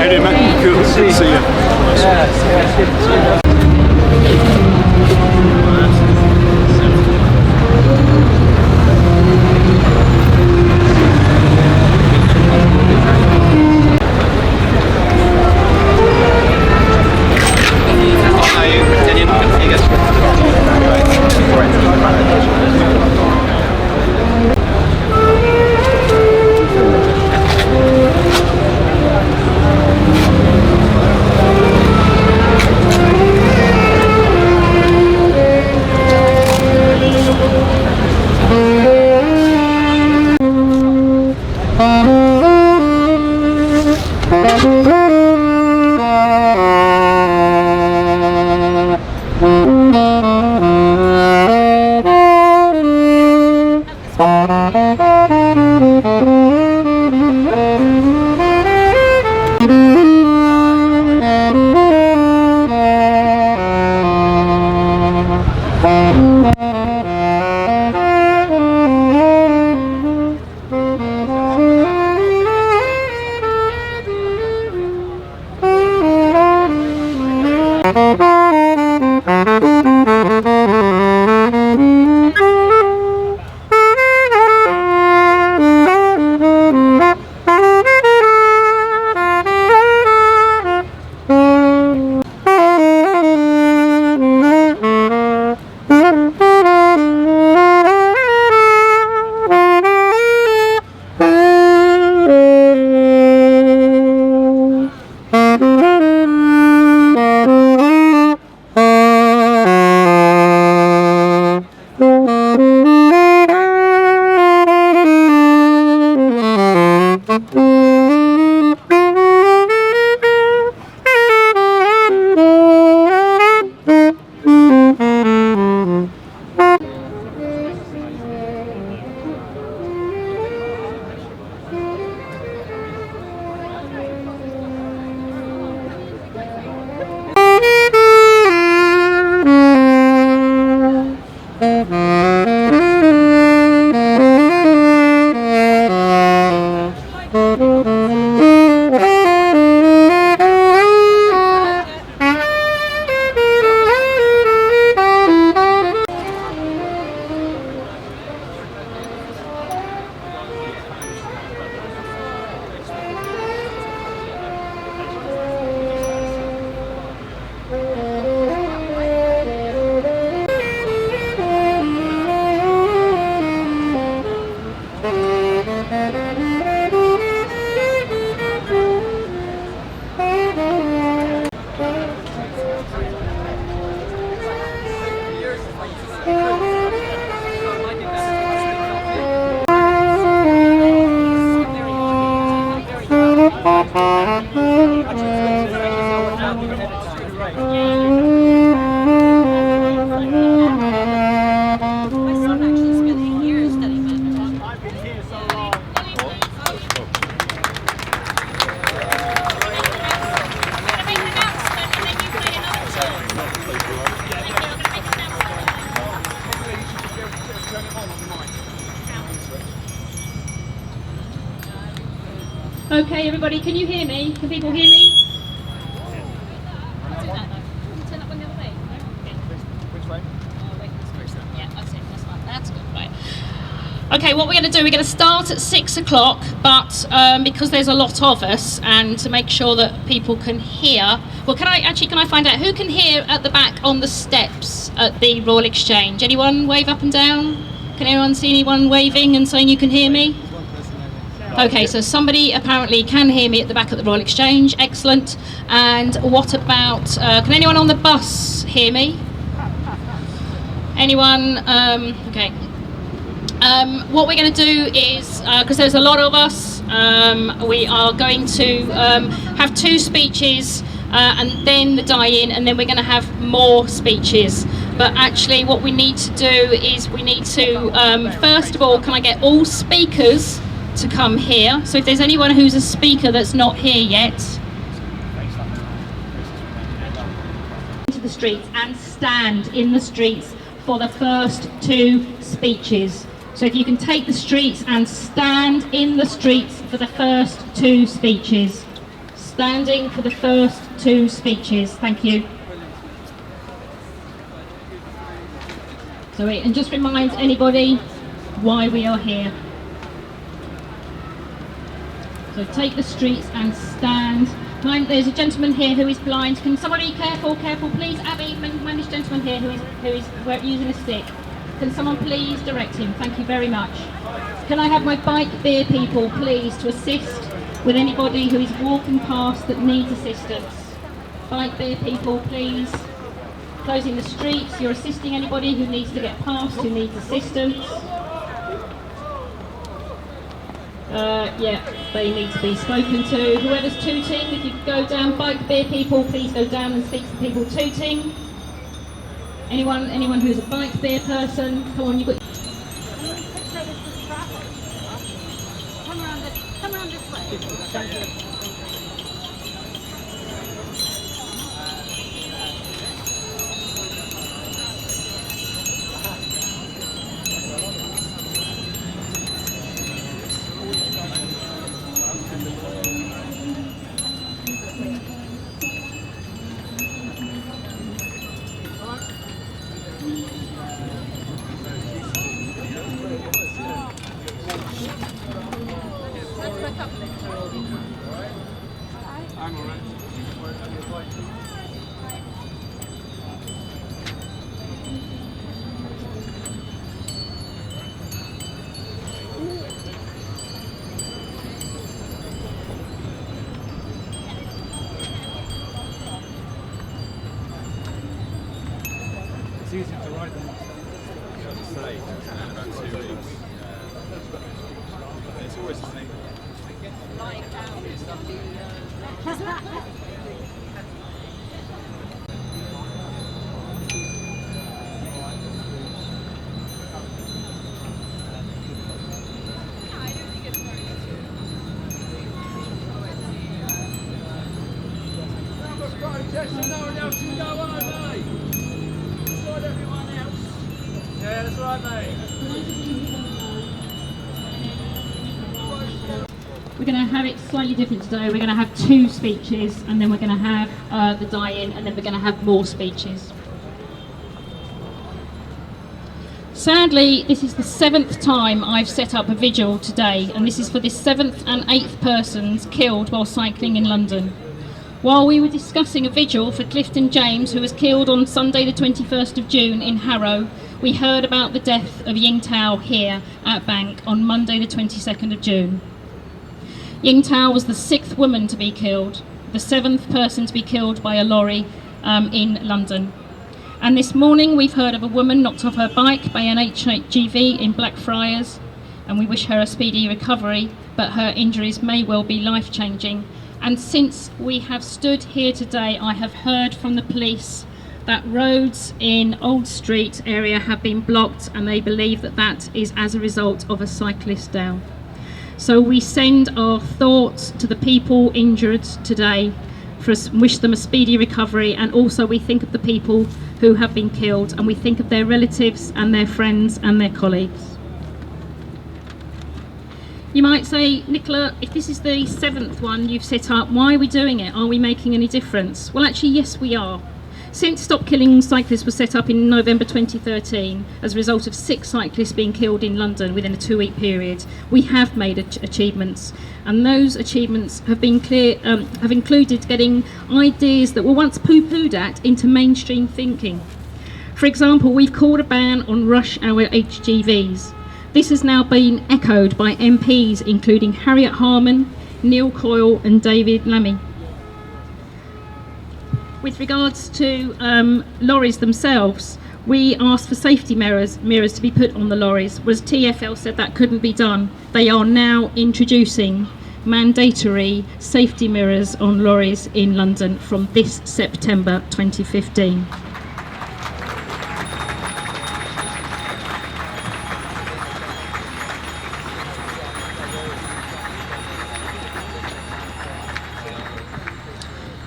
How do you make? Cool. Good to see you. Yeah, good to see you. Okay, everybody, can you hear me? Can people hear me? Turn up on the other way. Which way? Yeah, that's it. That's fine. That's good. Right. Okay, what we're going to do, we're going to start at 6 o'clock, but because there's a lot of us, and to make sure that people can hear, well, can I find out who can hear at the back on the steps at the Royal Exchange? Anyone wave up and down? Can anyone see anyone waving and saying you can hear me? Okay, so somebody apparently can hear me at the back of the Royal Exchange. Excellent. And what about, can anyone on the bus hear me? Anyone? Okay. What we're going to do is, because there's a lot of us, we are going to have 2 speeches and then the die-in, and then we're going to have more speeches. But actually what we need to do is we need to, first of all, can I get all speakers to come here? So if there's anyone who's a speaker that's not here yet, into the streets and stand in the streets for the first 2 speeches. So if you can take the streets and stand in the streets for the first 2 speeches. standing for the first two speeches. Thank you. Sorry, and just remind anybody why we are here. So take the streets and stand. There's a gentleman here who is blind. Can somebody, careful, please, Abby, man this gentleman here who is using a stick. Can someone please direct him? Thank you very much. Can I have my bike beer people, please, to assist with anybody who is walking past that needs assistance? Bike beer people, please. Closing the streets, you're assisting anybody who needs to get past, who needs assistance. Yeah, they need to be spoken to. Whoever's tooting, if you could go down, bike beer people, please go down and speak to people tooting. Anyone who's a bike beer person, come on, you've got... Come around this way. Thank you. I'm alright. It's easy to ride them. As I say, in about 2 weeks. It's always the same. Lying down is something. Yeah, that's right, mate. We're going to have it slightly different today. We're going to have 2 speeches, and then we're going to have the die-in, and then we're going to have more speeches. Sadly, this is the 7th time I've set up a vigil today, and this is for the 7th and 8th persons killed while cycling in London. While we were discussing a vigil for Clifton James, who was killed on Sunday the 21st of June in Harrow, we heard about the death of Ying Tao here at Bank on Monday the 22nd of June. Ying Tao was the 6th woman to be killed, the 7th person to be killed by a lorry in London. And this morning we've heard of a woman knocked off her bike by an HGV in Blackfriars, and we wish her a speedy recovery, but her injuries may well be life-changing. And since we have stood here today, I have heard from the police that roads in Old Street area have been blocked, and they believe that that is as a result of a cyclist down. So we send our thoughts to the people injured today, wish them a speedy recovery, and also we think of the people who have been killed, and we think of their relatives and their friends and their colleagues. You might say, Nicola, if this is the 7th one you've set up, why are we doing it? Are we making any difference? Well, actually, yes, we are. Since Stop Killing Cyclists was set up in November 2013, as a result of 6 cyclists being killed in London within a 2-week period, we have made achievements, and those achievements have been have included getting ideas that were once poo-pooed at into mainstream thinking. For example, we've called a ban on rush hour HGVs. This has now been echoed by MPs including Harriet Harman, Neil Coyle and David Lammy. With regards to lorries themselves, we asked for safety mirrors to be put on the lorries, whereas TfL said that couldn't be done. They are now introducing mandatory safety mirrors on lorries in London from this September 2015.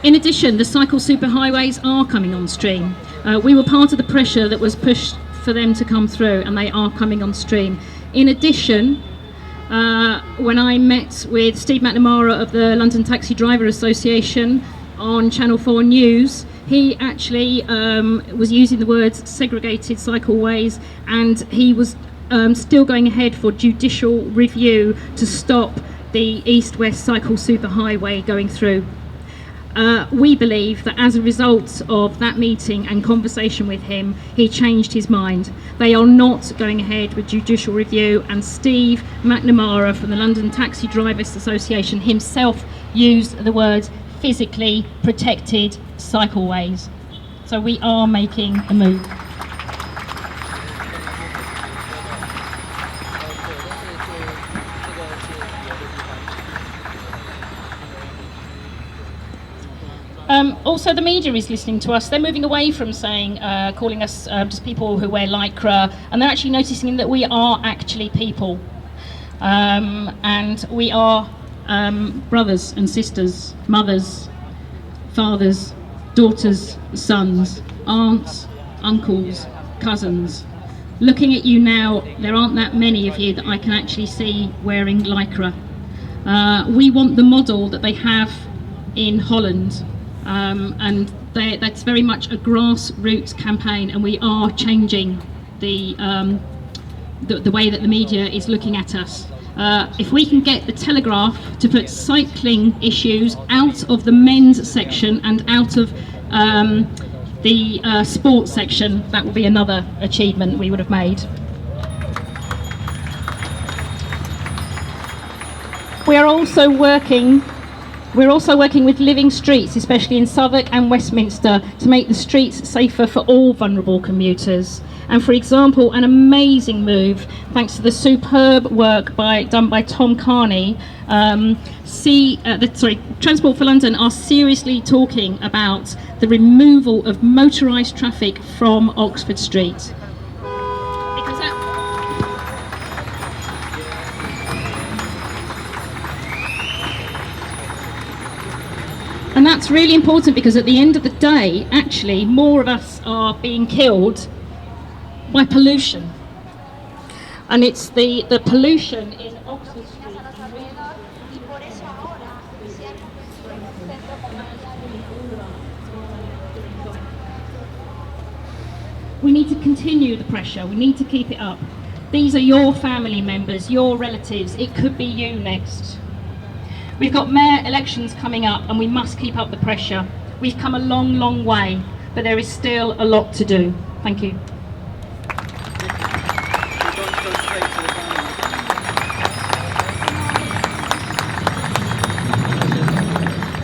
In addition, the cycle superhighways are coming on stream. We were part of the pressure that was pushed for them to come through, and they are coming on stream. In addition, when I met with Steve McNamara of the London Taxi Driver Association on Channel 4 News, he actually was using the words segregated cycleways, and he was still going ahead for judicial review to stop the east-west cycle superhighway going through. We believe that as a result of that meeting and conversation with him, he changed his mind. They are not going ahead with judicial review, and Steve McNamara from the London Taxi Drivers Association himself used the words physically protected cycleways. So we are making a move. Also, the media is listening to us. They're moving away from saying, calling us just people who wear lycra, and they're actually noticing that we are actually people. And we are brothers and sisters, mothers, fathers, daughters, sons, aunts, uncles, cousins. Looking at you now, there aren't that many of you that I can actually see wearing lycra. We want the model that they have in Holland. And that's very much a grassroots campaign, and we are changing the way that the media is looking at us. If we can get the Telegraph to put cycling issues out of the men's section and out of the sports section, that would be another achievement we would have made. We are also working with Living Streets, especially in Southwark and Westminster, to make the streets safer for all vulnerable commuters. And for example, an amazing move, thanks to the superb work done by Tom Carney, Transport for London are seriously talking about the removal of motorised traffic from Oxford Street. And that's really important, because at the end of the day, actually, more of us are being killed by pollution. And it's the pollution in Oxford Street. We need to continue the pressure. We need to keep it up. These are your family members, your relatives. It could be you next. We've got mayor elections coming up, and we must keep up the pressure. We've come a long, long way, but there is still a lot to do. Thank you.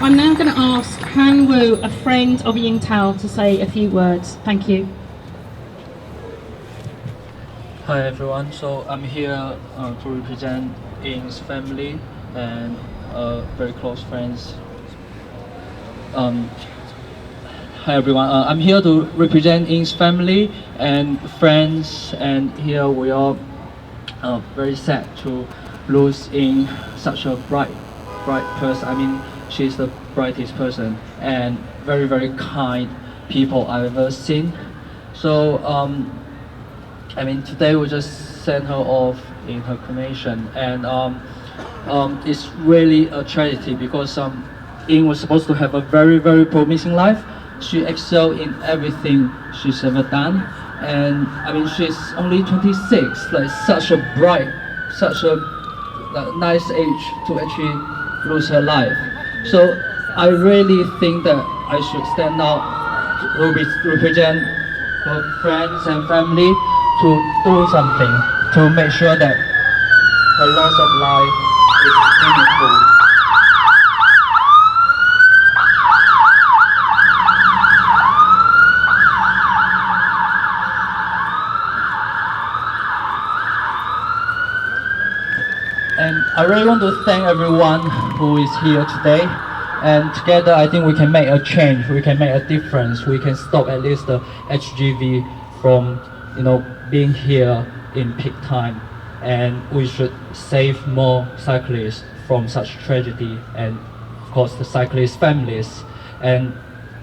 I'm now going to ask Han Wu, a friend of Ying Tao, to say a few words. Thank you. Hi everyone, so I'm here to represent Ying's family and very close friends. Hi everyone, I'm here to represent Ying's family and friends, and here we are very sad to lose Ying, such a bright person. I mean, she's the brightest person and very, very kind people I've ever seen. So I mean, today we just sent her off in her cremation, and it's really a tragedy, because Ying was supposed to have a very, very promising life. She excelled in everything she's ever done, and I mean, she's only 26, like such a bright, such a nice age to actually lose her life. So I really think that I should stand out to represent her friends and family, to do something to make sure that her loss of life is meaningful. And I really want to thank everyone who is here today. And together, I think we can make a change. We can make a difference. We can stop at least the HGV from, being here in peak time. And we should save more cyclists from such tragedy, and of course the cyclist families. And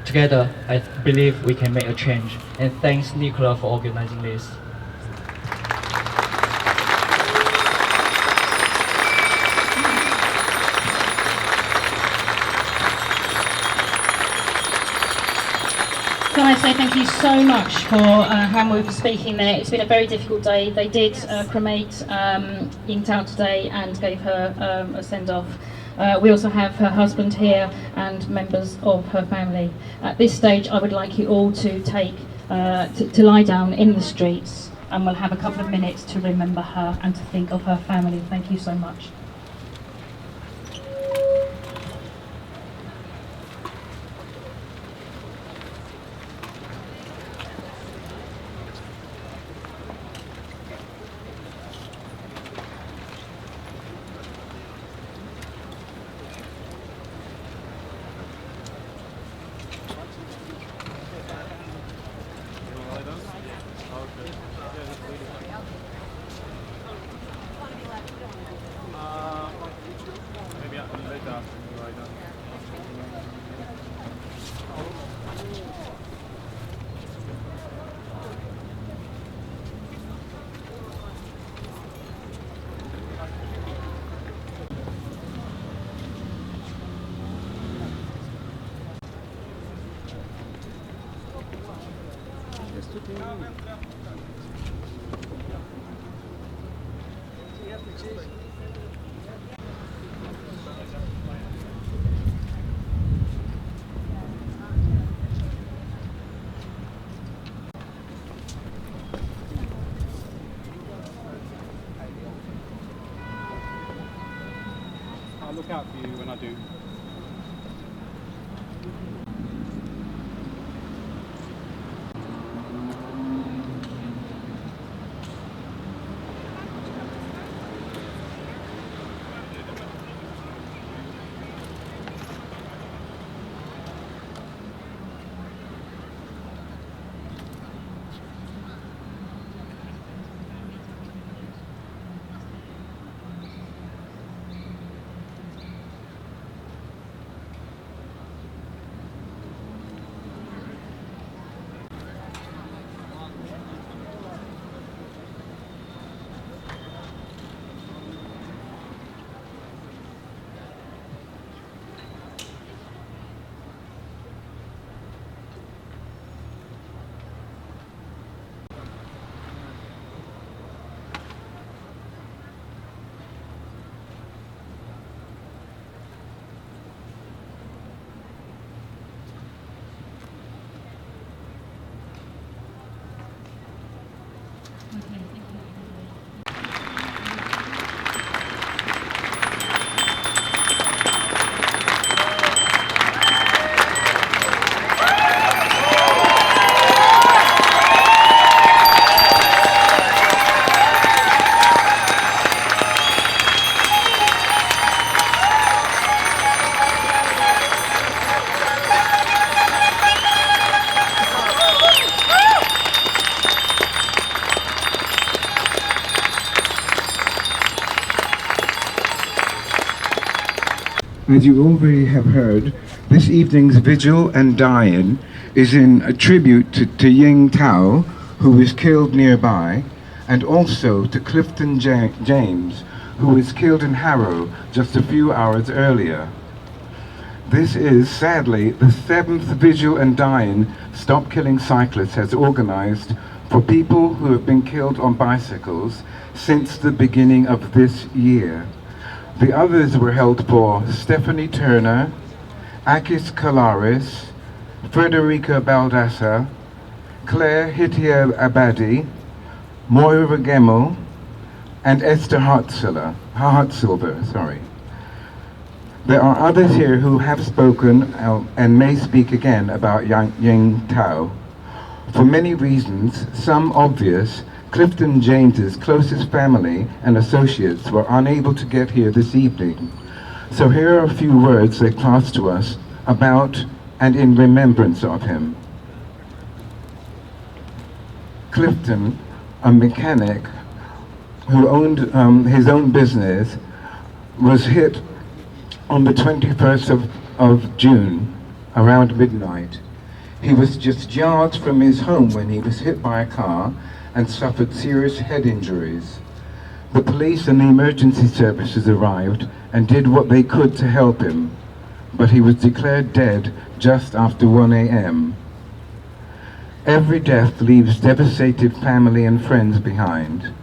together, I believe we can make a change. And thanks, Nicola, for organizing this. to say thank you so much for Hanwoo for speaking there. It's been a very difficult day. They did cremate Ying Tao today and gave her a send-off. We also have her husband here and members of her family. At this stage, I would like you all to take to lie down in the streets, and we'll have a couple of minutes to remember her and to think of her family. Thank you so much. Maybe later after you lie down. I'll look out for you when I do. As you already have heard, this evening's vigil and die-in is in a tribute to Ying Tao, who was killed nearby, and also to Clifton James, who was killed in Harrow just a few hours earlier. This is, sadly, the 7th vigil and die-in Stop Killing Cyclists has organized for people who have been killed on bicycles since the beginning of this year. The others were held for Stephanie Turner, Akis Kalaris, Frederica Baldassar, Claire Hitia Abadi, Moira Gemmel, and Esther Hartzsilver. There are others here who have spoken and may speak again about Ying Tao. For many reasons, some obvious, Clifton James's closest family and associates were unable to get here this evening. So here are a few words they passed to us about and in remembrance of him. Clifton, a mechanic who owned his own business, was hit on the 21st of June, around midnight. He was just yards from his home when he was hit by a car and suffered serious head injuries. The police and the emergency services arrived and did what they could to help him, but he was declared dead just after 1 a.m. Every death leaves devastated family and friends behind.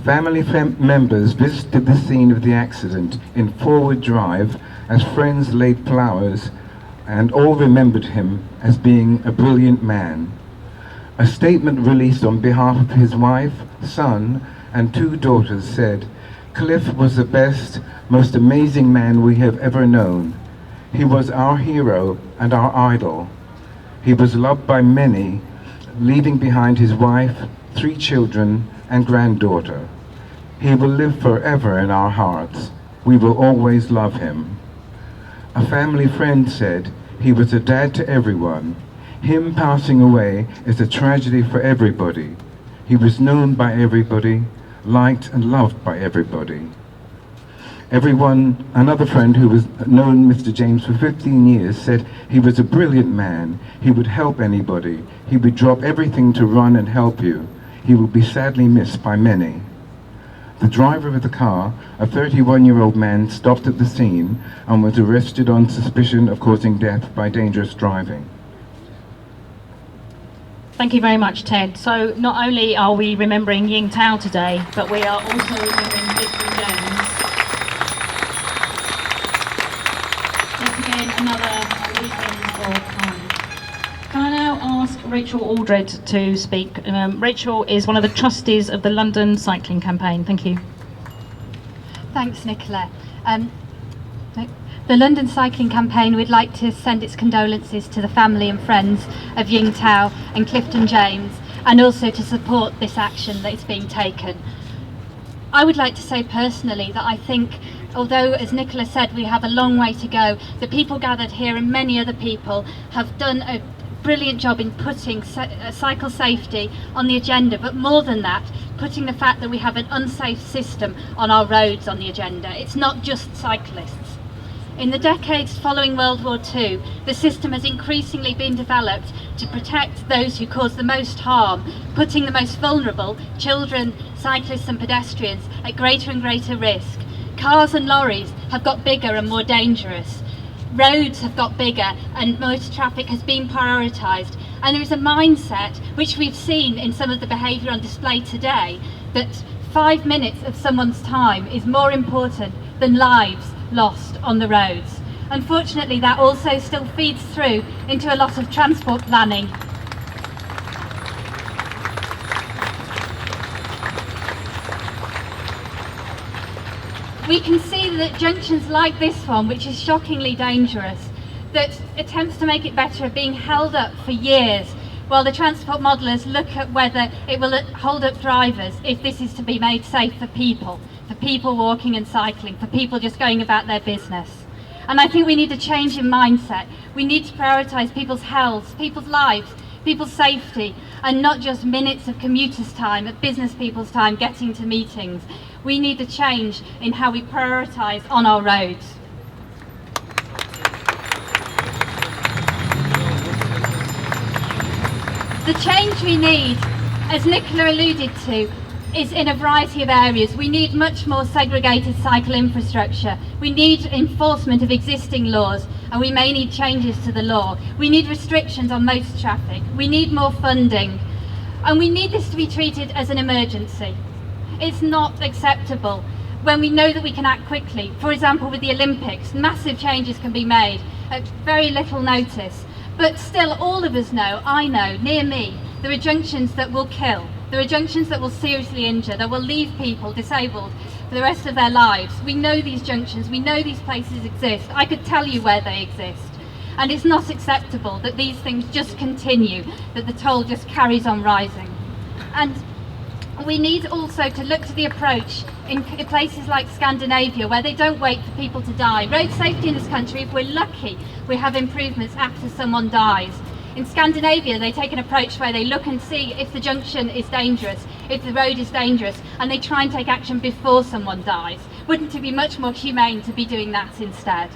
Family members visited the scene of the accident in forward drive as friends laid flowers, and all remembered him as being a brilliant man. A statement released on behalf of his wife, son, and 2 daughters said, "Cliff was the best, most amazing man we have ever known. He was our hero and our idol. He was loved by many, leaving behind his wife, 3 children, and granddaughter. He will live forever in our hearts. We will always love him." A family friend said, "He was a dad to everyone. Him passing away is a tragedy for everybody. He was known by everybody, liked and loved by everybody." Another friend who has known Mr. James for 15 years said he was a brilliant man. He would help anybody. He would drop everything to run and help you. He will be sadly missed by many. The driver of the car, a 31-year-old man, stopped at the scene and was arrested on suspicion of causing death by dangerous driving. Thank you very much, Ted. So not only are we remembering Ying Tao today, but we are also remembering Clifton James. Yet again, another weekend of time. Can I now ask Rachel Aldred to speak? Rachel is one of the trustees of the London Cycling Campaign. Thank you. Thanks, Nicola. The London Cycling Campaign would like to send its condolences to the family and friends of Ying Tao and Clifton James, and also to support this action that is being taken. I would like to say personally that I think, although, as Nicola said, we have a long way to go, the people gathered here and many other people have done a brilliant job in putting cycle safety on the agenda, but more than that, putting the fact that we have an unsafe system on our roads on the agenda. It's not just cyclists. In the decades following World War II, the system has increasingly been developed to protect those who cause the most harm, putting the most vulnerable, children, cyclists and pedestrians, at greater and greater risk. Cars and lorries have got bigger and more dangerous. Roads have got bigger and motor traffic has been prioritised. And there is a mindset, which we've seen in some of the behaviour on display today, that 5 minutes of someone's time is more important than lives lost on the roads. Unfortunately, that also still feeds through into a lot of transport planning. We can see that junctions like this one, which is shockingly dangerous, that attempts to make it better are being held up for years while the transport modelers look at whether it will hold up drivers if this is to be made safe for people walking and cycling, for people just going about their business. And I think we need a change in mindset. We need to prioritise people's health, people's lives, people's safety, and not just minutes of commuters' time, at business people's time getting to meetings. We need a change in how we prioritise on our roads. The change we need, as Nicola alluded to, is in a variety of areas. We need much more segregated cycle infrastructure. We need enforcement of existing laws, and we may need changes to the law. We need restrictions on motor traffic. We need more funding. And we need this to be treated as an emergency. It's not acceptable when we know that we can act quickly. For example, with the Olympics, massive changes can be made at very little notice. But still, all of us know, I know, near me, there are junctions that will kill. There are junctions that will seriously injure, that will leave people disabled for the rest of their lives. We know these junctions, we know these places exist. I could tell you where they exist. And it's not acceptable that these things just continue, that the toll just carries on rising. And we need also to look to the approach in places like Scandinavia, where they don't wait for people to die. Road safety in this country, if we're lucky, we have improvements after someone dies. In Scandinavia, they take an approach where they look and see if the junction is dangerous, if the road is dangerous, and they try and take action before someone dies. Wouldn't it be much more humane to be doing that instead?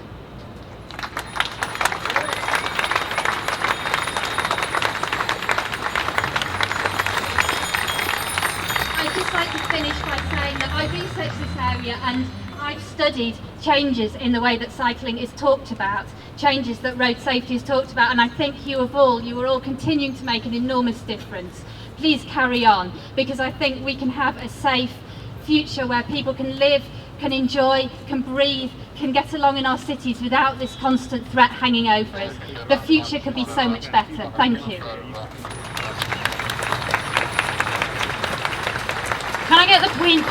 I'd just like to finish by saying that I've researched this area, and I've studied changes in the way that cycling is talked about, changes that road safety is talked about, and I think you are all continuing to make an enormous difference. Please carry on, because I think we can have a safe future where people can live, can enjoy, can breathe, can get along in our cities without this constant threat hanging over us. The future could be so much better. Thank you. Can I get the Queen?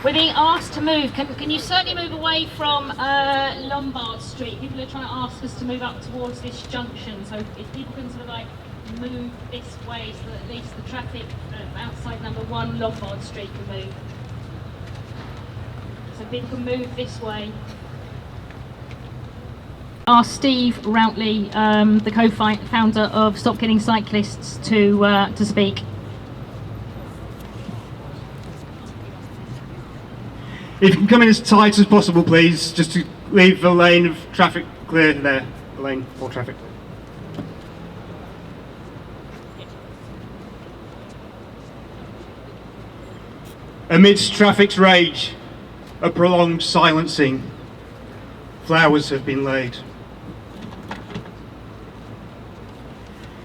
We're being asked to move. Can you certainly move away from Lombard Street? People are trying to ask us to move up towards this junction. So if people can sort of like move this way, so that at least the traffic outside number 1 Lombard Street can move. So people can move this way. Ask Steve Routley, the co-founder of Stop Killing Cyclists, to speak. If you can come in as tight as possible, please, just to leave the lane of traffic clear there, the lane for traffic. Amidst traffic's rage, a prolonged silencing, flowers have been laid.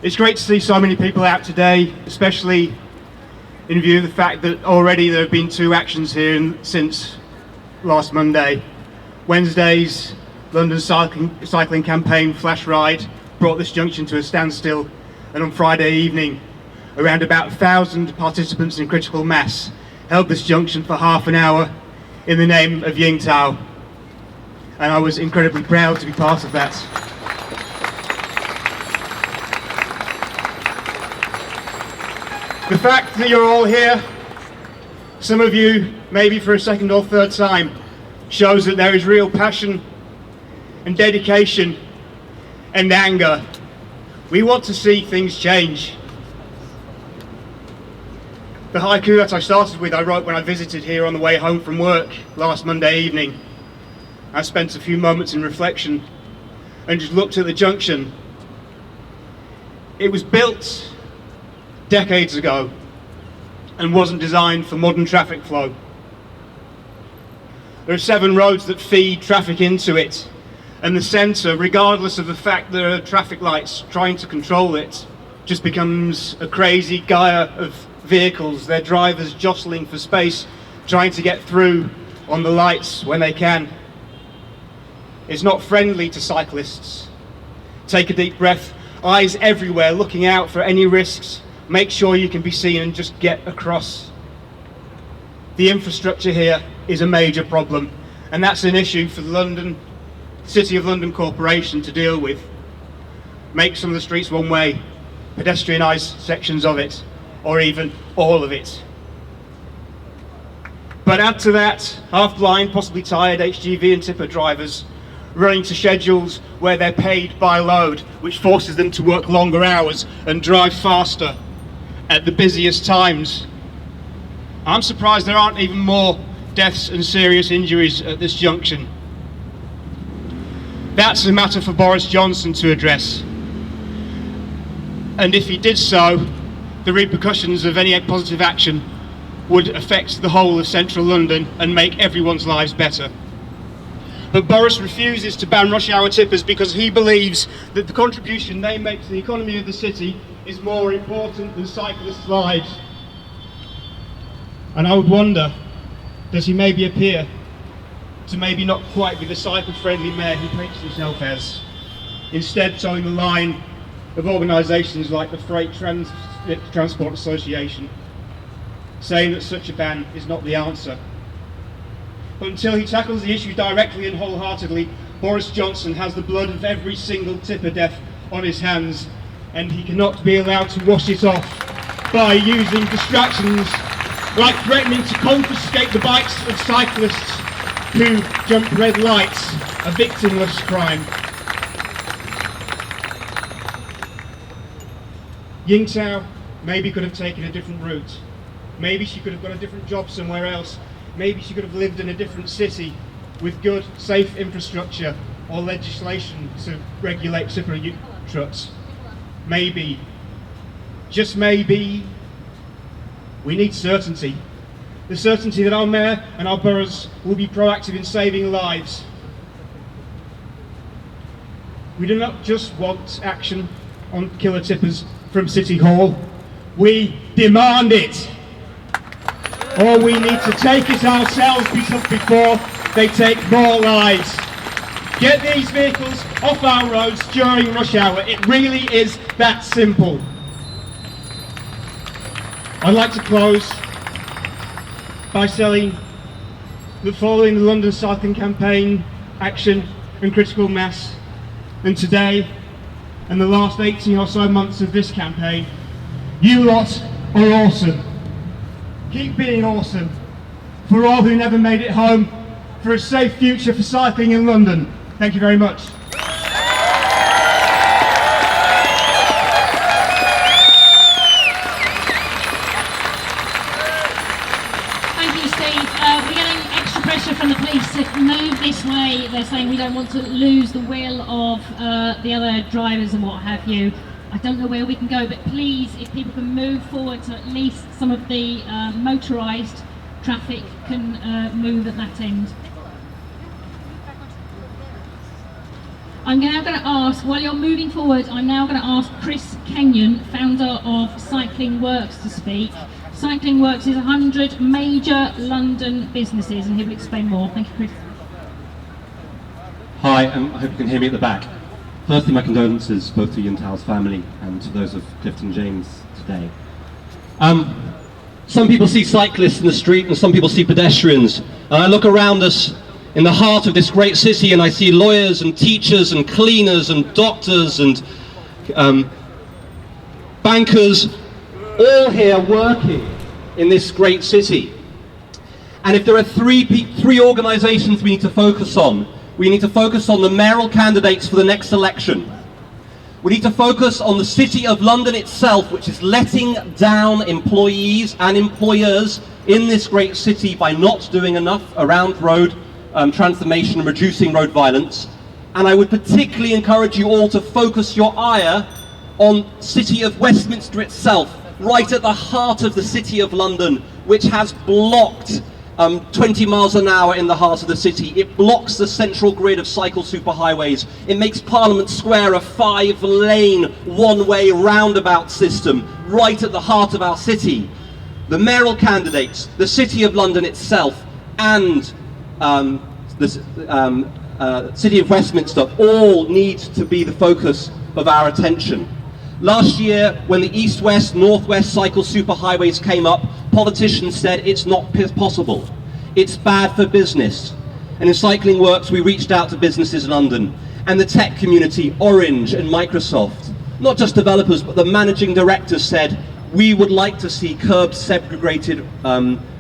It's great to see so many people out today, especially in view of the fact that already there have been 2 actions here since last Monday. Wednesday's London cycling campaign flash ride brought this junction to a standstill, and on Friday evening around about 1,000 participants in critical mass held this junction for half an hour in the name of Yingtao, and I was incredibly proud to be part of that. The fact that you're all here, some of you maybe for a second or third time, shows that there is real passion and dedication and anger. We want to see things change. The haiku that I started with, I wrote when I visited here on the way home from work last Monday evening. I spent a few moments in reflection and just looked at the junction. It was built decades ago and wasn't designed for modern traffic flow. There are 7 roads that feed traffic into it, and the centre, regardless of the fact there are traffic lights trying to control it, just becomes a crazy gyre of vehicles, their drivers jostling for space, trying to get through on the lights when they can. It's not friendly to cyclists. Take a deep breath, eyes everywhere, looking out for any risks. Make sure you can be seen and just get across. The infrastructure here is a major problem, and that's an issue for the City of London Corporation to deal with. Make some of the streets one way, pedestrianised sections of it, or even all of it. But add to that, half-blind, possibly tired HGV and tipper drivers running to schedules where they're paid by load, which forces them to work longer hours and drive faster at the busiest times. I'm surprised there aren't even more deaths and serious injuries at this junction. That's a matter for Boris Johnson to address. And if he did so, the repercussions of any positive action would affect the whole of central London and make everyone's lives better. But Boris refuses to ban rush hour tippers because he believes that the contribution they make to the economy of the city is more important than cyclists' lives. And I would wonder, does he maybe appear to maybe not quite be the cycle-friendly mayor he paints himself as, instead towing the line of organisations like the Freight Transport Association, saying that such a ban is not the answer. But until he tackles the issue directly and wholeheartedly, Boris Johnson has the blood of every single tipper death on his hands, and he cannot be allowed to wash it off by using distractions like threatening to confiscate the bikes of cyclists who jump red lights, a victimless crime. Yingtao maybe could have taken a different route. Maybe she could have got a different job somewhere else. Maybe she could have lived in a different city with good, safe infrastructure or legislation to regulate tipper trucks. Maybe, just maybe, we need certainty. the certainty that our mayor and our boroughs will be proactive in saving lives. We do not just want action on killer tippers from City Hall, we demand it. Or we need to take it ourselves before they take more lives. Get these vehicles off our roads during rush hour. It really is that simple. I'd like to close by saying that following the London Cycling Campaign action and critical mass, and today and the last 18 or so months of this campaign, you lot are awesome. Keep being awesome. For all who never made it home, for a safe future for cycling in London. Thank you very much. Thank you, Steve. We're getting extra pressure from the police to move this way. They're saying we don't want to lose the will of the other drivers and what have you. I don't know where we can go, but please, if people can move forward so at least some of the motorised traffic can move at that end. I'm now going to ask, while you're moving forward, I'm now going to ask Chris Kenyon, founder of Cycling Works, to speak. Cycling Works is 100 major London businesses, and he will explain more. Thank you, Chris. Hi, I hope you can hear me at the back. Firstly, my condolences both to Ian Towell's family and to those of Clifton James today. Some people see cyclists in the street and some people see pedestrians. And I look around us in the heart of this great city and I see lawyers and teachers and cleaners and doctors and bankers all here working in this great city. And if there are three organisations we need to focus on, we need to focus on the mayoral candidates for the next election. We need to focus on the City of London itself, which is letting down employees and employers in this great city by not doing enough around road transformation and reducing road violence. And I would particularly encourage you all to focus your ire on City of Westminster itself, right at the heart of the City of London, which has blocked 20 miles an hour in the heart of the city. It blocks the central grid of cycle superhighways. It makes Parliament Square a 5-lane, one-way roundabout system right at the heart of our city. The mayoral candidates, the City of London itself, and the City of Westminster all need to be the focus of our attention. Last year, when the east-west, north-west cycle superhighways came up, politicians said it's not possible. It's bad for business. And in Cycling Works, we reached out to businesses in London and the tech community, Orange and Microsoft. Not just developers, but the managing directors said, we would like to see curb segregated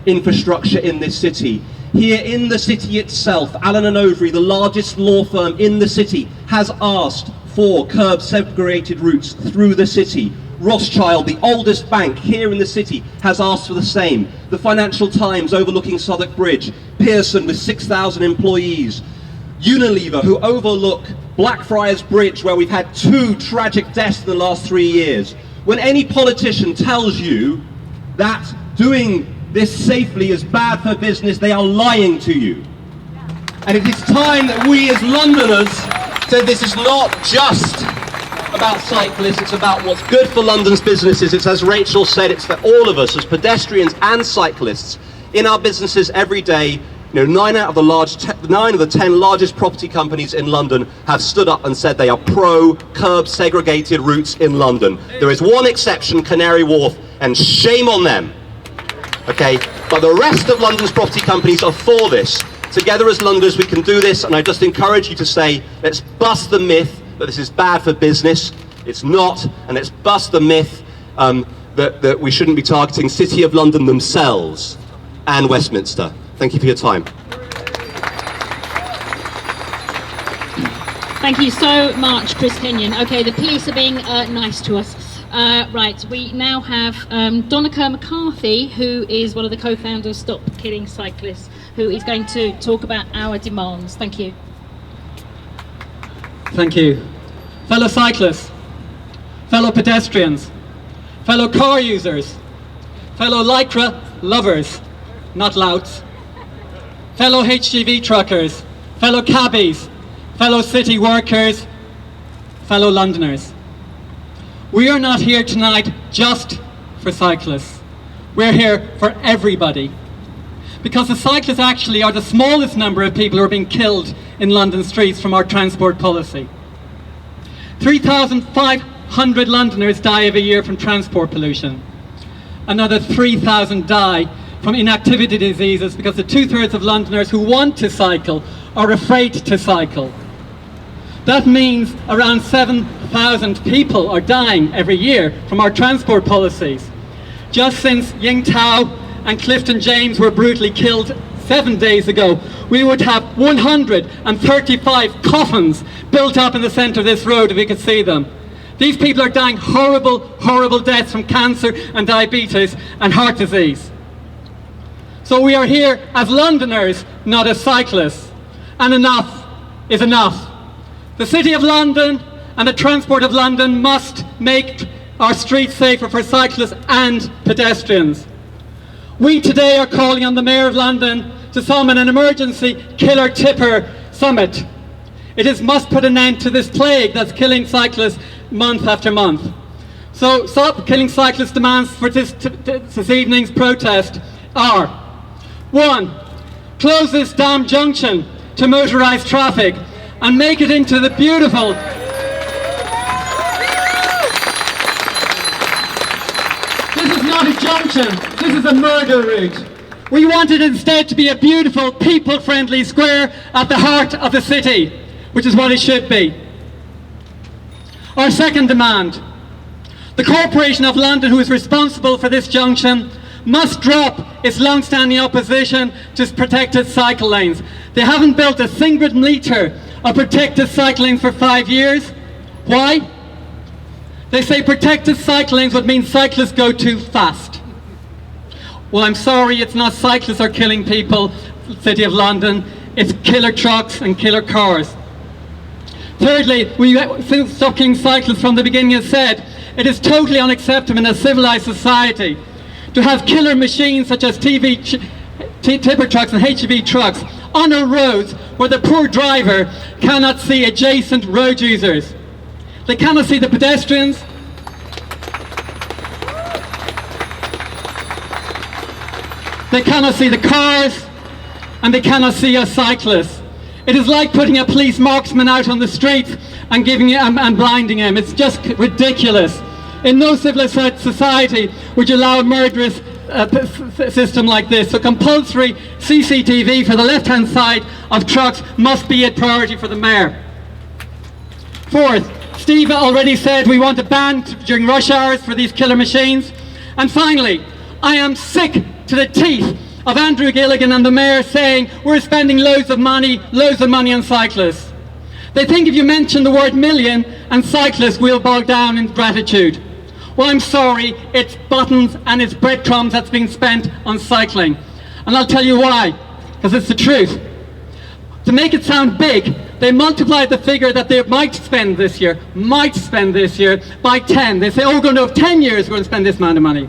infrastructure in this city. Here in the city itself, Allen & Overy, the largest law firm in the city, has asked for curb segregated routes through the city. Rothschild, the oldest bank here in the city, has asked for the same. The Financial Times overlooking Southwark Bridge, Pearson with 6,000 employees, Unilever, who overlook Blackfriars Bridge, where we've had 2 tragic deaths in the last 3 years. When any politician tells you that doing this safely is bad for business, they are lying to you. And it is time that we as Londoners said this is not just about cyclists, it's about what's good for London's businesses. It's, as Rachel said, it's for all of us as pedestrians and cyclists in our businesses every day. You know, 9 of the 10 largest property companies in London have stood up and said they are pro curb segregated routes in London. There is one exception, Canary Wharf, and shame on them. Okay, but the rest of London's property companies are for this. Together as Londoners we can do this, and I just encourage you to say, let's bust the myth that this is bad for business. It's not, and let's bust the myth that we shouldn't be targeting City of London themselves and Westminster. Thank you for your time. Thank you so much, Chris Kenyon. Okay, the police are being nice to us. Right, we now have Donica McCarthy, who is one of the co-founders of Stop Killing Cyclists, who is going to talk about our demands. Thank you. Thank you. Fellow cyclists, fellow pedestrians, fellow car users, fellow Lycra lovers, not louts, fellow HGV truckers, fellow cabbies, fellow city workers, fellow Londoners. We are not here tonight just for cyclists. We're here for everybody. Because the cyclists actually are the smallest number of people who are being killed in London streets from our transport policy. 3,500 Londoners die every year from transport pollution. Another 3,000 die from inactivity diseases because the 2/3 of Londoners who want to cycle are afraid to cycle. That means around 7,000 people are dying every year from our transport policies. Just since Ying Tao and Clifton James were brutally killed 7 days ago, we would have 135 coffins built up in the centre of this road if we could see them. These people are dying horrible, horrible deaths from cancer and diabetes and heart disease. So we are here as Londoners, not as cyclists. And enough is enough. The City of London and the Transport of London must make our streets safer for cyclists and pedestrians. We today are calling on the Mayor of London to summon an emergency killer tipper summit. It must put an end to this plague that's killing cyclists month after month. So Stop Killing Cyclists demands for this evening's protest are: 1. Close this damn junction to motorised traffic and make it into the beautiful This is not a junction, this is a murder route. We want it instead to be a beautiful, people-friendly square at the heart of the city, which is what it should be. Our second demand: the Corporation of London, who is responsible for this junction, must drop its long-standing opposition to protected cycle lanes. They haven't built a single metre of protected cycle lanes for 5 years. Why? They say protected cycle lanes would mean cyclists go too fast. Well, I'm sorry, it's not cyclists are killing people, City of London, it's killer trucks and killer cars. Thirdly, since Stop Killing Cyclists from the beginning has said, it is totally unacceptable in a civilised society to have killer machines such as tipper trucks and HGV trucks on our roads where the poor driver cannot see adjacent road users. They cannot see the pedestrians. They cannot see the cars, and they cannot see us cyclists. It is like putting a police marksman out on the street and blinding him. It's just ridiculous. In no civilized society would you allow a murderous system like this. So compulsory CCTV for the left-hand side of trucks must be a priority for the Mayor. Fourth, Steve already said we want a ban during rush hours for these killer machines. And finally, I am sick to the teeth of Andrew Gilligan and the Mayor saying we're spending loads of money on cyclists. They think if you mention the word million and cyclists will bog down in gratitude. Well, I'm sorry, it's buttons and it's breadcrumbs that's being spent on cycling. And I'll tell you why, because it's the truth. To make it sound big, they multiply the figure that they might spend this year by 10. They say, oh, we're going to have 10 years, we're going to spend this amount of money.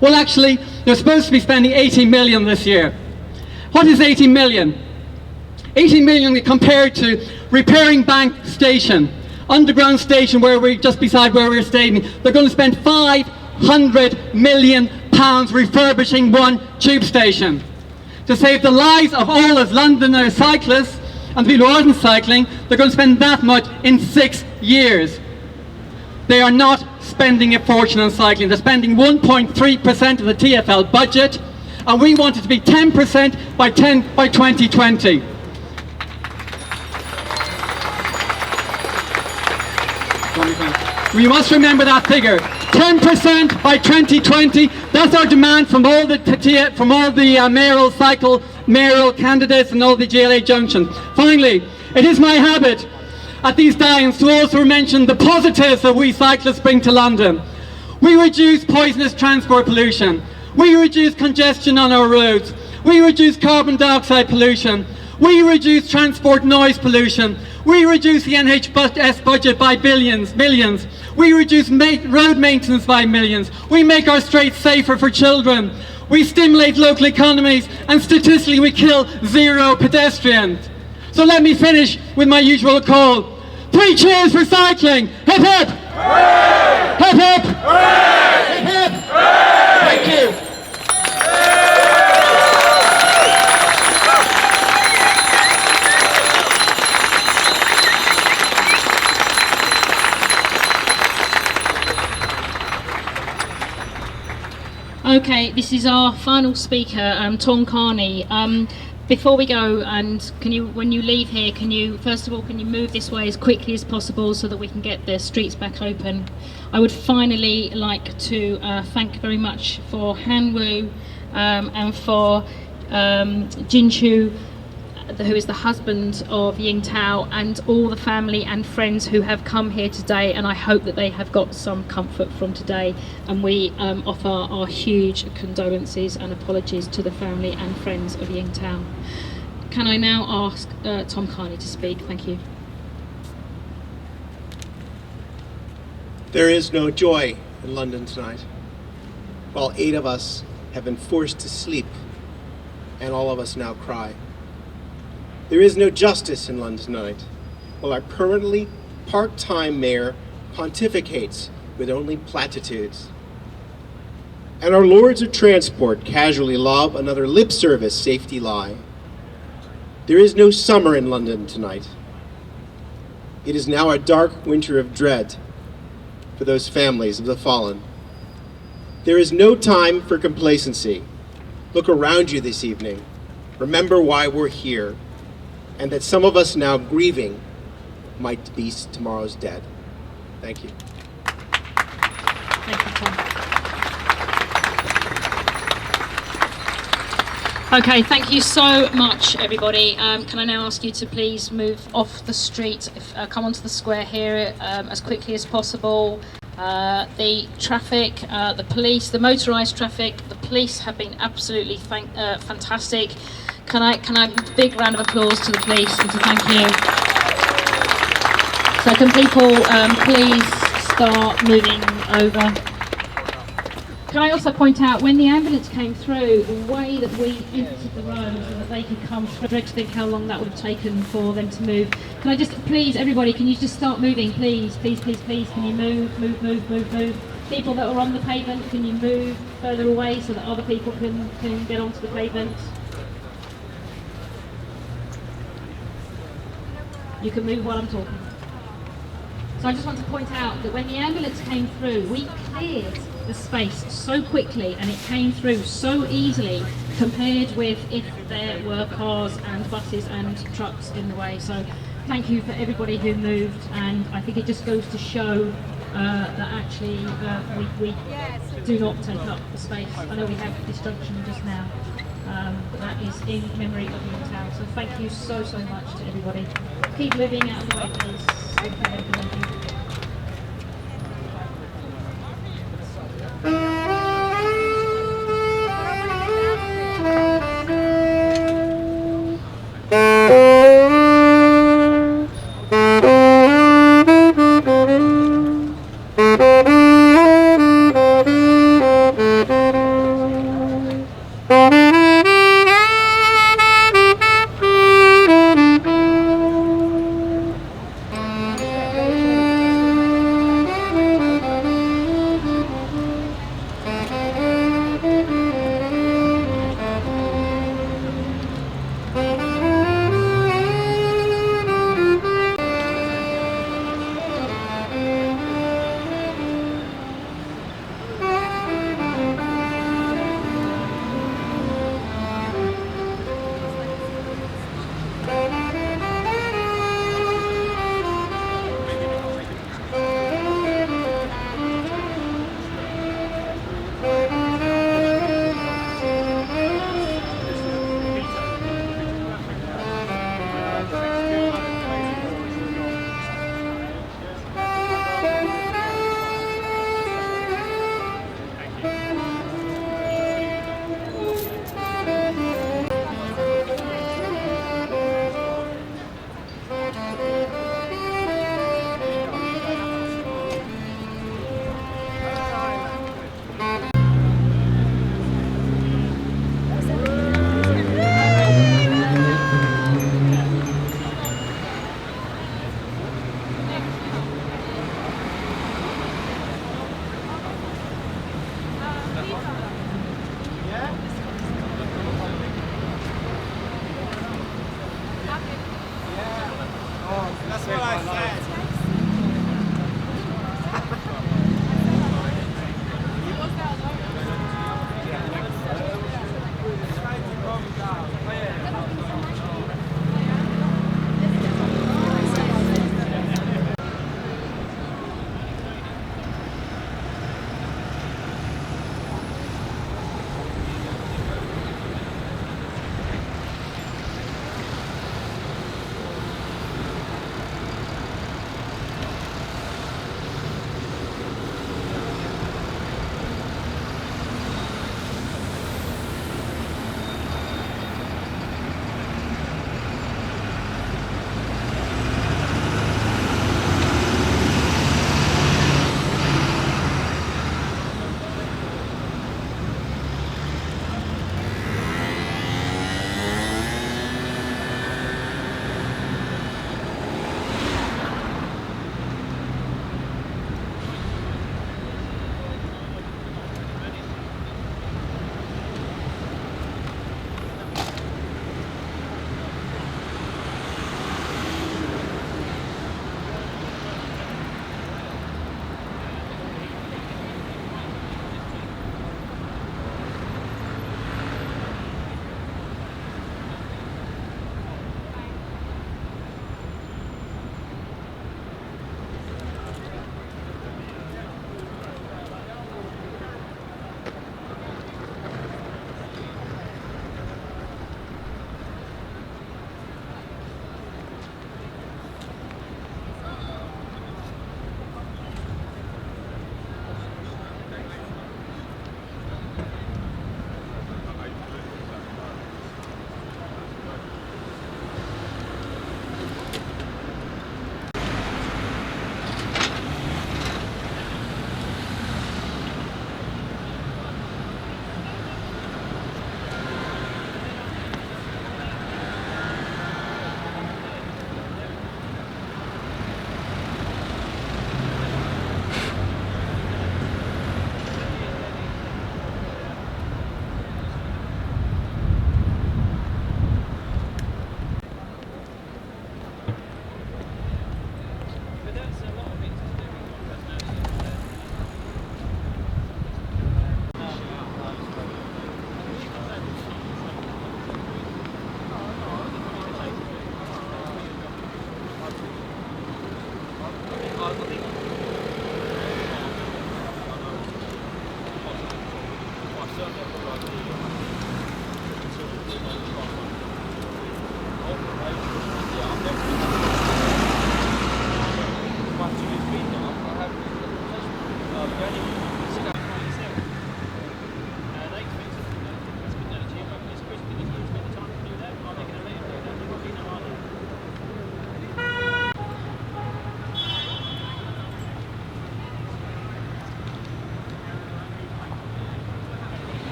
Well, actually, they're supposed to be spending 80 million this year. What is 80 million? 80 million compared to repairing Bank Station, underground station where we just beside where we're staying. They're going to spend 500 million pounds refurbishing one tube station. To save the lives of all us Londoner cyclists and the people who aren't cycling, they're going to spend that much in 6 years. They are not spending a fortune on cycling. They're spending 1.3% of the TfL budget, and we want it to be 10% by 2020. We must remember that figure. 10% by 2020. That's our demand from all the mayoral candidates and all the GLA junctions. Finally, it is my habit at these dines to also mention the positives that we cyclists bring to London. We reduce poisonous transport pollution. We reduce congestion on our roads. We reduce carbon dioxide pollution. We reduce transport noise pollution. We reduce the NHS budget by millions. We reduce road maintenance by millions. We make our streets safer for children. We stimulate local economies, and statistically we kill 0 pedestrians. So let me finish with my usual call. 3 cheers for cycling! Hip hip! Hooray! Hip hip! Hooray! Hip hip! Hooray! Thank you! Okay, this is our final speaker, Tom Carney. Before we go, and when you leave here, first of all, can you move this way as quickly as possible so that we can get the streets back open? I would finally like to thank very much for Han Wu and for Jin Chu, who is the husband of Ying Tao, and all the family and friends who have come here today, and I hope that they have got some comfort from today, and we offer our huge condolences and apologies to the family and friends of Ying Tao. Can I now ask Tom Carney to speak? Thank you. There is no joy in London tonight, while 8 of us have been forced to sleep, and all of us now cry. There is no justice in London tonight, while our permanently part-time mayor pontificates with only platitudes. And our lords of transport casually lob another lip service safety lie. There is no summer in London tonight. It is now a dark winter of dread for those families of the fallen. There is no time for complacency. Look around you this evening. Remember why we're here, and that some of us now grieving might be tomorrow's dead. Thank you. Thank you, Tom. Okay, thank you so much, everybody. Can I now ask you to please move off the street, come onto the square here as quickly as possible. The traffic, the police, the motorised traffic, the police have been absolutely fantastic. Can I big round of applause to the police and to thank you. So can people please start moving over? Can I also point out, when the ambulance came through, the way that we entered the road so that they could come through, I dread to think how long that would have taken for them to move. Can I just, please, everybody, can you just start moving, please, please, please, please, can you move? People that are on the pavement, can you move further away so that other people can get onto the pavement? You can move while I'm talking. So I just want to point out that when the ambulance came through, we cleared the space so quickly and it came through so easily compared with if there were cars and buses and trucks in the way. So thank you for everybody who moved, and I think it just goes to show that actually we do not take up the space. I know we have this junction just now, but that is in memory of Ying Tao. So thank you so much to everybody. Keep moving out of the way, please. Thank you.